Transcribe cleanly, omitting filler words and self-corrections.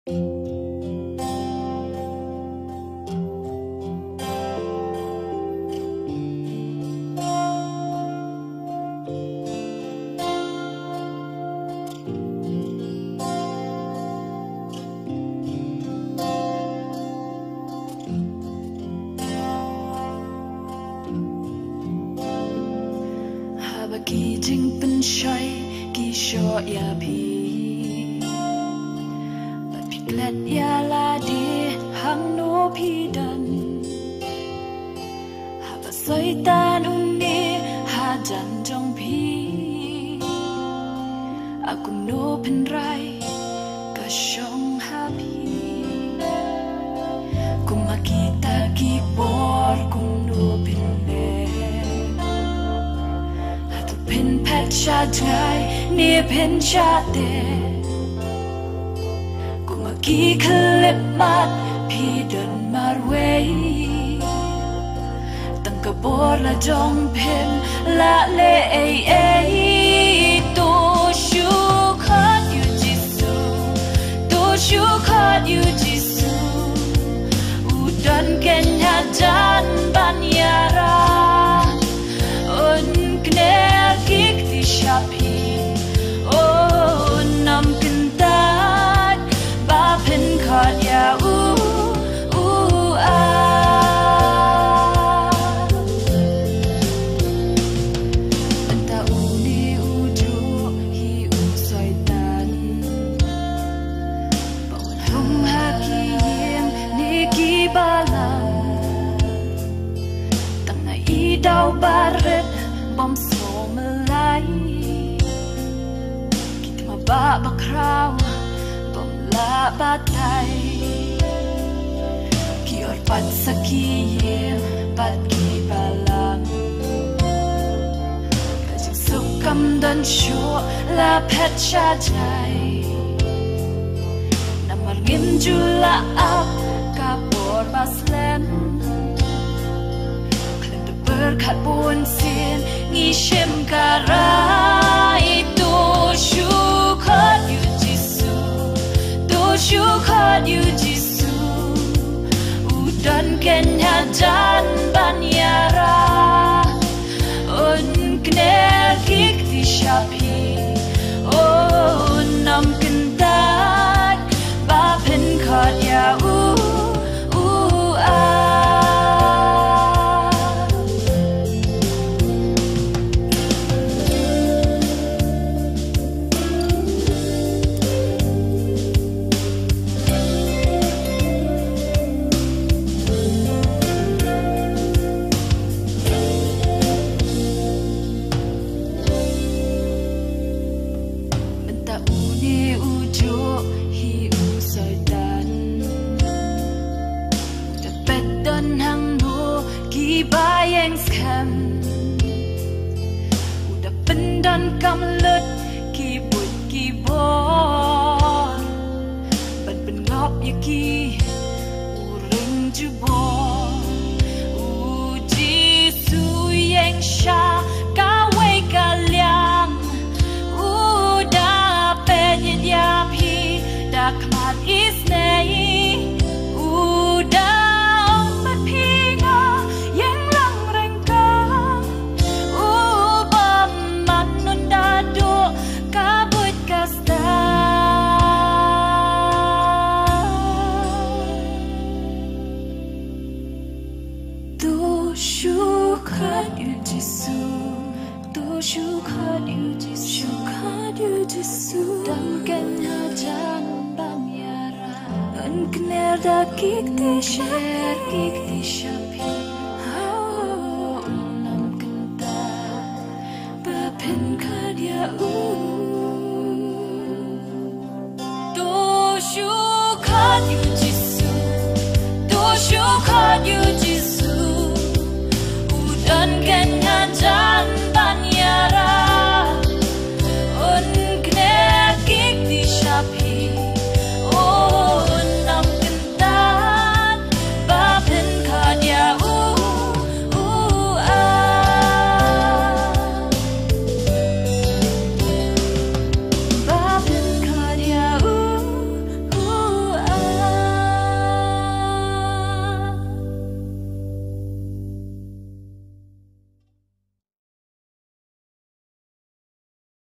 kỳ trình bên say kỳ cho ya pi but pi let ya la đi hang no pi dan ha ba soi tan uni ha jan trong pi aku no pen rai ka shong happy kuma kita ki bor kum no pen cha trai nia pen cha te kuma ki khlep mat pi don mar wei tang ka bor la jong pen la le ei to shu khat you jisu to shu khat you jisu u dan ken ha jan ban yara on kner kik Shapi, oh nam kintat, ba pen khat ya anta uni uju hi soi tan, bawal hum haki yem ni ki balang, tang na I dau baret bom ba bakraw bom la batay kior pat sakiye pat ki balam kajing sukam dan shu la pet cha jai namar ngim jula ap kapor baslem klem de berkat bun sin ngi shem karai to shu khat you jisu do shu khat you jisu udan ken ha jan ban yara on kner kik ti shapi oh nam kentat ba pen khat ya bayang scam udah pendan kamlut kibut kibor ban bengap yaki uring jubor uji suyeng sha kawe kalyang udah penyen yapi dakmat isnei kik ti share kik ti shapi how nam kanta ba pen khat ya do shu khat you jisu do shu khat you